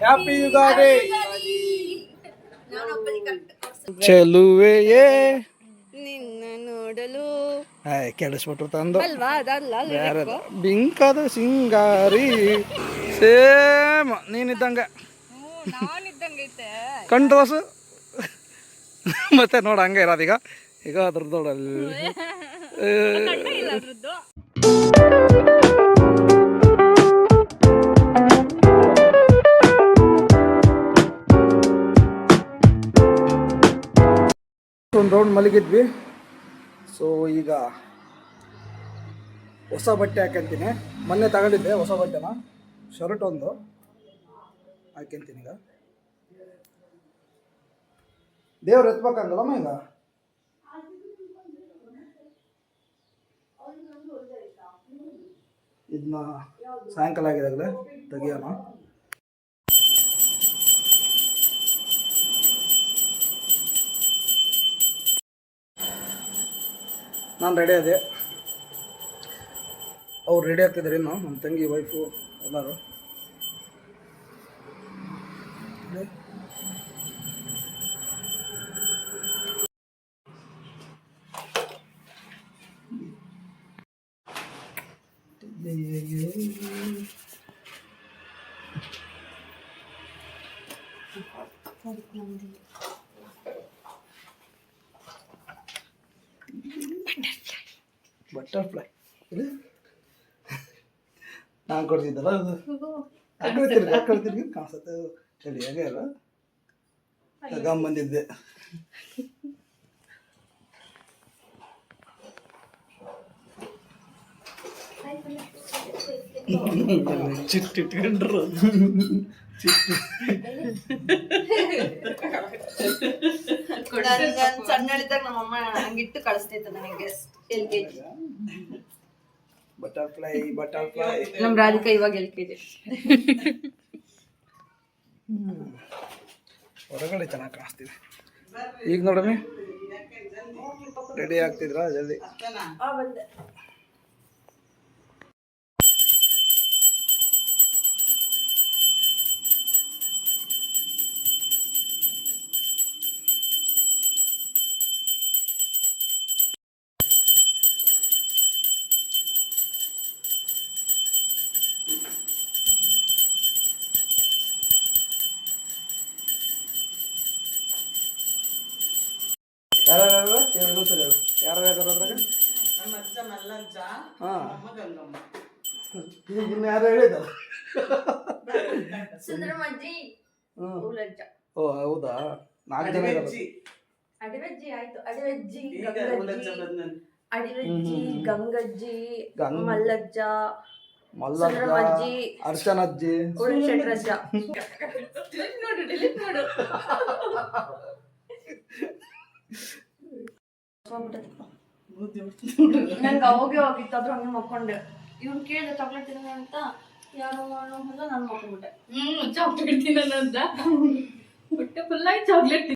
Happy Ugadi ಚೆಲುವೆಯೇ ನಿನ್ನ ನೋಡಲು ಕೆಡಿಸ್ಬಿಟ್ರು ತಂದು ಅಲ್ವಾ ಅದಲ್ಲ ಬೇರೆ ಬಿಂಕದ ಸಿಂಗಾರಿ ಸೇಮ್ ನೀನಿದ್ದಂಗೆ ನಾನಿದ್ದಂಗೈತೆ ಕಂಟ್ರೋಸು ಮತ್ತೆ ನೋಡ ಹಂಗೆ ಇರೋದು ಈಗ ಅದ್ರದ್ದು ನೋಡಲ್ಲಿ ಇಲ್ಲ ಅದ್ರದ್ದು ಒಂದು ರೌಂಡ್ ಮಲಗಿದ್ವಿ. ಸೊ ಈಗ ಹೊಸ ಬಟ್ಟೆ ಹಾಕ್ಯಂತೀನಿ. ಮೊನ್ನೆ ತಗೊಂಡಿದ್ದೆ ಹೊಸ ಬಟ್ಟೆನ, ಶರ್ಟ್ ಒಂದು ಹಾಕ್ಯಂತೀನಿ. ಈಗ ದೇವ್ರು ಎತ್ಬೇಕಂದಲ್ಲಮ್ಮ ಈಗ ಇದನ್ನ ಸಾಯಂಕಾಲ ಆಗಿದಾಗಲೇ ತೆಗಿಯೋಣ. ನಾನು ರೆಡಿ ಅದೇ, ಅವ್ರು ರೆಡಿ ಆಗ್ತಿದ್ದಾರೆ. ಇನ್ನು ನಮ್ಮ ತಂಗಿ ವೈಫು ಎಲ್ಲರೂ ಬಟರ್ಫ್ಲೈ ನಾನು ಕೊಡ್ತಿದ್ದಲ್ಲ ಅದು ಹಾಕೊಳ್ತಿರ್ಗಿ ಕಾಣಿಸುತ್ತೆ. ಚಳಿ ಹಾಗೆ ಅಲ್ಲ ತಗೊಂಡ್ ಬಂದಿದ್ದೆ. ಚಿಟ್ಟಿಟ್ಕೊಂಡ್ರು ಚಿಟ್ಟು ಸಣ್ಣಳಿದ್ದಾಗ ನಮ್ಮಮ್ಮ ಹಂಗಿಟ್ಟು ಕಳಿಸ್ತೈತೆ ನನಗೆ LKG. ಬಟರ್ಫ್ಲೈ ನಮ್ ರಾಧಿಕಾ ಇವಾಗ LKG. ಹೊರಗಡೆ ಚೆನ್ನಾಗಿ ಕಾಣಿಸ್ತಿದೆ. ಈಗ ನೋಡಮ್ಮಿ ರೆಡಿ ಆಗ್ತಿದ್ರಾ ಜಲ್ದಿ? ಯಾರು ಅದ್ರಾಗ? ಹಾಂ, ಈಗ ಇನ್ನು ಯಾರು ಹೇಳಿದ? ಓ ಹೌದಾ, 4 ಜನ ಇದ್ದಾರೆ. ಗಂಗಜ್ಜಿ, ಮಲ್ಲಜ್ಜ, ಅರ್ಚನಜ್ಜಿ, ಶೆಟ್ರಜ್ಜ. ನಂಗೆ ಅವಾಗೆ ಹೋಗಿತ್ತು, ಆದ್ರೂ ಹಂಗೆ ಮಕ್ಕೊಂಡೆ. ಇವ್ನು ಕೇಳಿದೆ ಚಾಕ್ಲೇಟ್ ತಿನ್ನ ಅಂತ, ಯಾರು ಅಂತ ನಾನು ಮಕ್ಕೊಂಡ್ಬಿಟ್ಟೆ. ಚಾಕ್ಲೇಟ್ ತಿನ್ನ ಅಂತ ಹೊಟ್ಟೆ ಫುಲ್ಲಾಗಿ ಚಾಕ್ಲೇಟ್.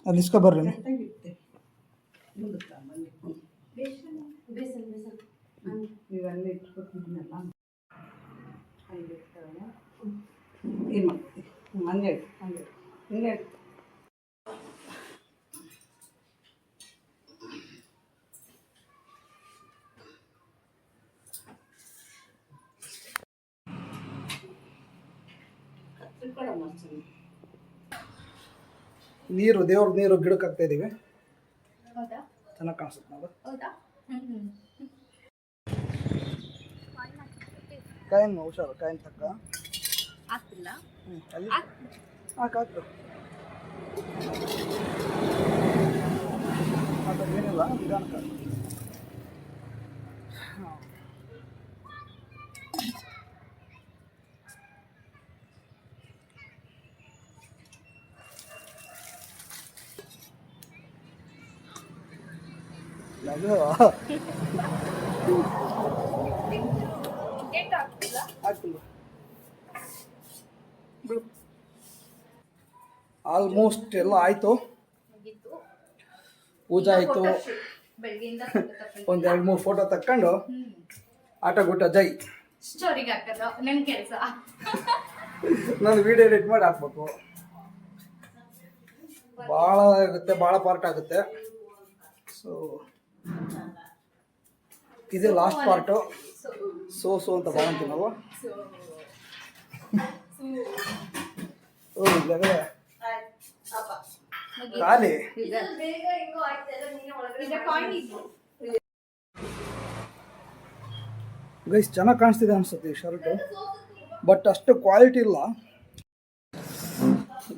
ಅಲ್ಲಿ ಇಸ್ಕೊ ಬರ್ರಿ. ನೀರು, ದೇವ್ರ ನೀರು ಗಿಡಕ್ಕೆ ಹಾಕ್ತಾ ಇದೀವಿ. ಚೆನ್ನಾಗಿ ಕಾಣಿಸುತ್ತೆ ನೋಡು. ಕಾಯಿನ್ ಹುಷಾರು, ಕಾಯಿನ್ ತಕ್ಕ ಆಗ್ತಿಲ್ಲ. ಹಾಕು ಏನಿಲ್ಲ, ನಿಧಾನಕ್ಕೆ. ಆಲ್ಮೋಸ್ಟ್ ಎಲ್ಲ ಆಯಿತು. ಪೂಜೆ ಆಯಿತು. ಬೆಳಗ್ಗೆಯಿಂದ ಒಂದು 2-3 ಫೋಟೋ ತಕ್ಕೊಂಡು ಆಟ ಗುಟ್ಟ ಜೈ ಸ್ಟೋರಿಗೆ ಹಾಕೋದು ನನ್ನ ಕೆಲಸ. ನಾನು ವಿಡಿಯೋ ಎಡಿಟ್ ಮಾಡಿ ಹಾಕ್ಬೇಕು. ಭಾಳ ಆಗುತ್ತೆ, ಭಾಳ ಪಾರ್ಟ್ ಆಗುತ್ತೆ. ಸೊ ಇದೇ ಲಾಸ್ಟ್ ಪಾರ್ಟು. ಸೋ ಅಂತ ಭಾಳ ಅಂತೀನಲ್ವ. ಖಾಲಿ ಗೈಸ್ ಚೆನ್ನಾಗಿ ಕಾಣಿಸ್ತಿದೆ ಅನ್ಸುತ್ತೆ ಈ ಶರ್ಟು, ಬಟ್ ಅಷ್ಟು ಕ್ವಾಲಿಟಿ ಇಲ್ಲ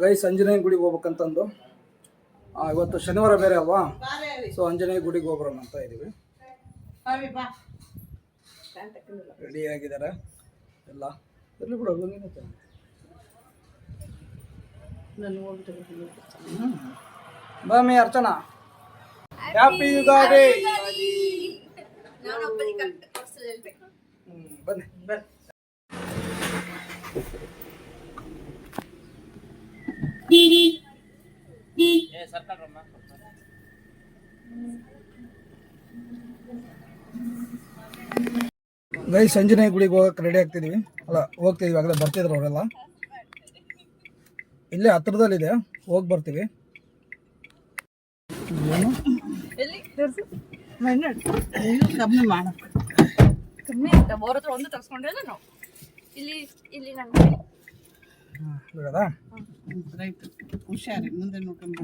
ಗೈಸ್. ಆಂಜನೇಯ ಗುಡಿಗೆ ಹೋಗ್ಬೇಕಂತಂದು ಇವತ್ತು ಶನಿವಾರ ಬೇರೆ ಅಲ್ವಾ, ಸೊ ಆಂಜನೇಯ ಗುಡಿಗೆ ಹೋಗ್ಬರೋಣ ಅಂತ ಇದ್ದೀವಿ. ರೆಡಿ ಆಗಿದ್ದಾರೆ ಎಲ್ಲ. ಎಲ್ಲಿ ಬಿಡು ಬಾಮಿ ಅರ್ಚನಾ, ಹ್ಯಾಪಿ ಯುಗಾದಿ. ಬನ್ನಿ ಗೈಸ್, ಆಂಜನೇಯ ಗುಡಿಗೆ ಹೋಗಕ್ಕೆ ರೆಡಿ ಆಗ್ತಿದೀವಿ. ಅಲ್ಲ ಹೋಗ್ತಿದೀವಿ, ಆಗಲೇ ಬರ್ತಿದ್ರು ಅವರೆಲ್ಲ. ಇಲ್ಲೇ ಹತ್ರದಲ್ಲಿದೆ, ಹೋಗಿ ಬರ್ತೀವಿ. ಹುಷಾರಿ ಮುಂದೆ ನೋಡ್ಕೊಂಡು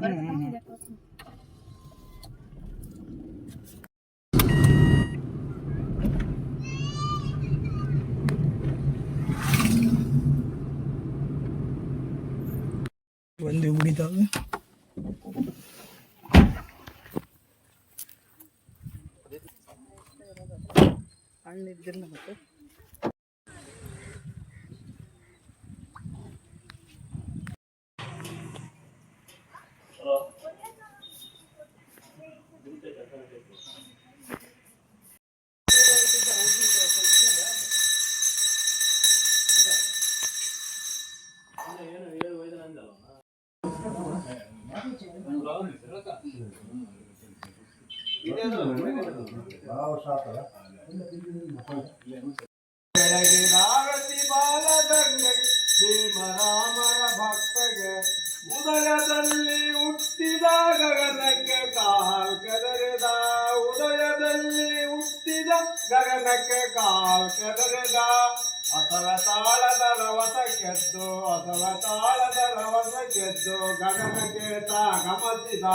ಒಂದು ಉಡಿತಾವೆ. ಹಣ್ಣಿದ್ದಿಲ್ಲ ಮತ್ತೆ ಬೆಳಗಿನಾರತಿ ಬಾಲದಂಡೆ ಭೀಮರಾಮರ ಭಕ್ತಗೆ ಉದಯದಲ್ಲಿ ಹುಟ್ಟಿದ ಗಗನಕ್ಕೆ ಕಾಲ್ ಕೆದರಿದ. ಉದಯದಲ್ಲಿ ಹುಟ್ಟಿದ ಗಗನಕ್ಕೆ ಕಾಲ್ ಕೆದರಿದ. ಅಸಲ ತಾಳದ ರವಸ ಗೆದ್ದು, ಅಸಲ ತಾಳದ ರವಸ ಗೆದ್ದು ಗಗನಕ್ಕೆ ಗಮತಿದ.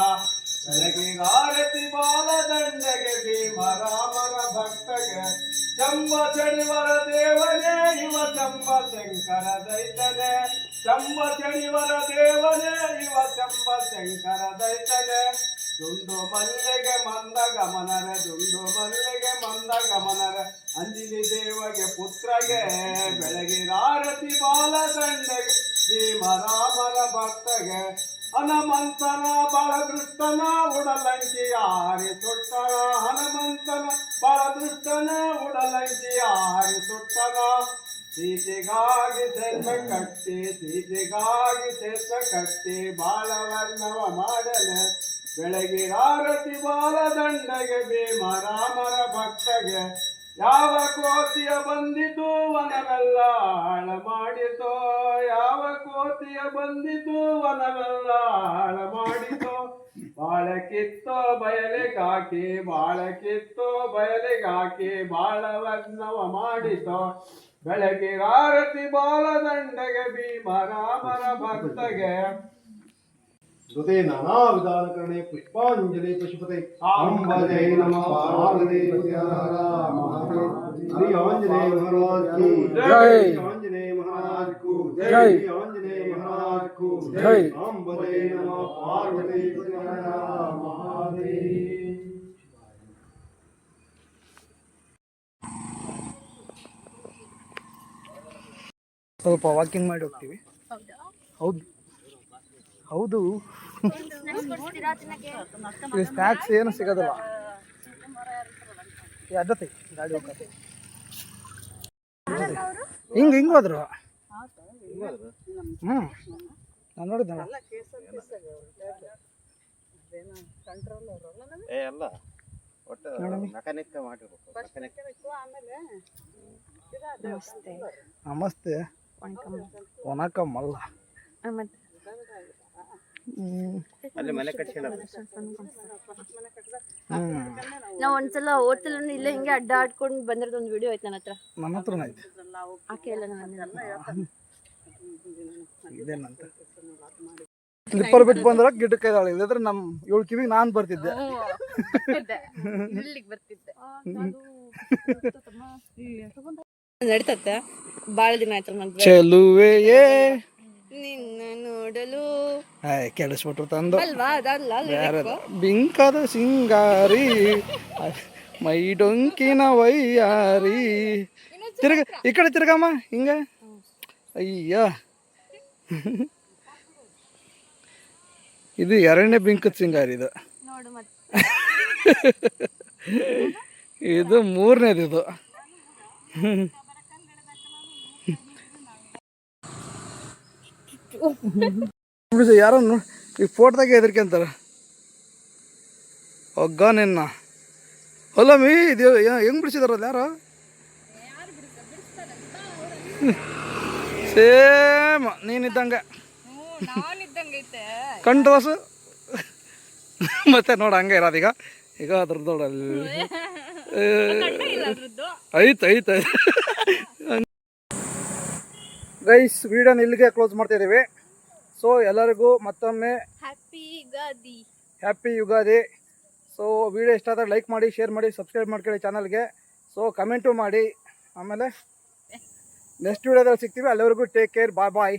ಬೆಳಗಿನಾರತಿ ಬಾಲದಂಡೆಗೆ ಭೀಮರಾಮರ ಭಕ್ತಗೆ ಚಂಬ ಚಣಿವರ ದೇವನೇ ಇವ ಚಂಬ ಶಂಕರ ದೈತನೆ. ಚಂಬ ಚಣಿವರ ದೇವನೇ ಇವ ಚಂಬ ಶಂಕರ ದೈತನೆ. ದುಂಡು ಮಲ್ಲಿಗೆ ಮಂದ ಗಮನರೆ, ದುಂಡು ಮಲ್ಲಿಗೆ ಮಂದ ಗಮನರೆ. ಅಂಜಿನಿ ದೇವಗೆ ಪುತ್ರಗೆ ಬೆಳಗಿನಾರತಿ ಬಾಲದಂಡೆಗೆ ಭೀಮರಾಮರ ಭಕ್ತಗೆ. ಹನುಮಂತನ ಬಾಳದೃಷ್ಟನ ಉಡಲಂಕಿ ಆರಿ ಸುಟ್ಟನ. ಹನುಮಂತನ ಬಾಳದೃಷ್ಟನ ಉಡಲಂಕಿ ಆರಿ ಸುಟ್ಟನ. ಸೀತೆಗಾಗಿ ಸೇತ ಕಟ್ಟಿ, ಸೀತೆಗಾಗಿ ಸೇತ ಕಟ್ಟಿ ಬಾಳವರ್ಣವ ಮಾಡಲೆ. ಬೆಳಗಿನಾರತಿ ಬಾಲದಂಡೆಗೆ ಭೀಮರಾಮರ ಭಕ್ತಗೆ. ಯಾವ ಕೋತಿಯ ಬಂದಿತು ವನವೆಲ್ಲ ಹಾಳ ಮಾಡಿತೋ. ಯಾವ ಕೋತಿಯ ಬಂದಿತು ವನವೆಲ್ಲ ಹಾಳ ಮಾಡಿತೋ. ಬಾಳ ಕಿತ್ತೋ ಬಯಲಿಗಾಕಿ, ಬಾಳ ಕಿತ್ತೋ ಬಯಲಿಗಾಕಿ ಬಾಳವರ್ಣವ ಮಾಡಿತೋ. ಬೆಳಗಿನಾರತಿ ಬಾಲದಂಡೆಗೆ ಭೀಮರಾಮರ ಭಕ್ತಗೆ. स्तुते नाना विधान करणे पुष्पांजलि पुष्पते अंबदे नमः पार्वती महादेव। श्री आंजनेय महाराज की जय। आंजनेय महाराज को जय। आंजनेय महाराज को जय। अंबदे नमः पार्वती महादेव। ಸ್ವಲ್ಪ ವಾಕಿಂಗ್ ಮಾಡಿ ಹೋಗ್ತೀವಿ. ಹೌದು ಹೌದು, ಸ್ನ್ಯಾಕ್ಸ್ ಏನು ಸಿಗೋದಿಲ್ಲ. ಅಡ್ಡತಿ ಗಾಡಿ ಹೋಗ್ತದೆ ಹಿಂಗೆ ಹೋದ್ರು ನಾನು ನೋಡಿದ್ದೆ ಏ ಅಲ್ಲ ಒಟ್ಟು ಮೆಕ್ಯಾನಿಕ್ ಮಾಡಿರ್ಬೇಕು ನಮಸ್ತೆ ಒಣಕಮ್ಮಲ್ಲ ಅಲ್ಲಿ ಮನೆ ಕಟ್ಸ್ಕೊಂಡ ನಾವ್ ಒಂದ್ಸಲ ಹೋಟೆಲ್ ಇಲ್ಲೇ ಹಿಂಗೆ ಅಡ್ಡ ಆಡ್ಕೊಂಡು ಬಂದಿರೋದು ಒಂದು ವಿಡಿಯೋ ಐತೆ ನನ್ನ ಹತ್ರ. ನನ್ನ ಹತ್ರನ ಐತೆ ಆಕೆ ಎಲ್ಲ ಇದೇನಂತ ಸ್ಲಿಪ್ಪರ್ ಬಿಟ್ಟು ಬಂದ್ರೆ ಗಿಡಕ್ಕೆ ಇದ್ದಾಳೆ ಇಲ್ಲದ್ರೆ ನಮ್ಮ ಇವಳು ಕಿವಿಗೆ ನಾನು ಬರ್ತಿದ್ದೆ ಇಲ್ಲಿಗೆ ಬರ್ತಿದ್ದೆ ನಡೀತತ್ತೆ ಬಾಳ ದಿನ ಆಯ್ತು ನಂಗೆ ಚೆಲುವೆಯೇ ನಿನ್ನ ನೋಡಲು ಕೆಡಿಸ್ಬಿಟ್ರು ತಂದು ಅಲ್ವಾ ಅದಲ್ಲ ಬಿಂಕದ ಸಿಂಗಾರಿ ಮೈ ಡೊಂಕಿನ ವೈಯಾರಿ ತಿರ್ಗ ಈ ಕಡೆ ತಿರ್ಗಮ್ಮ ಹಿಂಗ ಅಯ್ಯ ಇದು ಎರಡನೇ ಬಿಂಕದ ಸಿಂಗಾರಿ ಇದು ನೋಡು ಮತ್ತೆ ಇದು ಮೂರನೇದು ಇದು ಯಾರೋ ಈ ಫೋಟೋದಾಗೆ ಹೆದರ್ಕೊಂತಾರ ಒಗ್ಗ ನಿನ್ನ ಹೊಲ ಮೀ ಇದು ಹೆಂಗ್ ಬಿಡಿಸಿದಾರಲ್ಲ ಯಾರು ಸೇಮ್ ನೀನಿದ್ದಂಗ ಕಂಟ್ವಾಸು ಮತ್ತೆ ನೋಡ ಹಂಗೆ ಇರೋದೀಗ ಈಗ ಅದ್ರದ್ದು ನೋಡಲ್ಲಿ ಐತೆ ಗೈಸ್ ವಿಡಿಯೋನ ಇಲ್ಲಿಗೆ ಕ್ಲೋಸ್ ಮಾಡ್ತಾ ಇದೀವಿ. ಸೊ ಎಲ್ಲರಿಗೂ ಮತ್ತೊಮ್ಮೆ ಹ್ಯಾಪಿ ಯುಗಾದಿ. ಸೊ ವಿಡಿಯೋ ಇಷ್ಟ ಆದರೆ ಲೈಕ್ ಮಾಡಿ, ಶೇರ್ ಮಾಡಿ, ಸಬ್ಸ್ಕ್ರೈಬ್ ಮಾಡ್ಕೊಳ್ಳಿ ಚಾನಲ್ಗೆ. ಸೊ ಕಮೆಂಟು ಮಾಡಿ. ಆಮೇಲೆ ನೆಕ್ಸ್ಟ್ ವಿಡಿಯೋದಲ್ಲಿ ಸಿಗ್ತೀವಿ. ಅಲ್ಲಿವರೆಗೂ ಟೇಕ್ ಕೇರ್. ಬಾಯ್ ಬಾಯ್.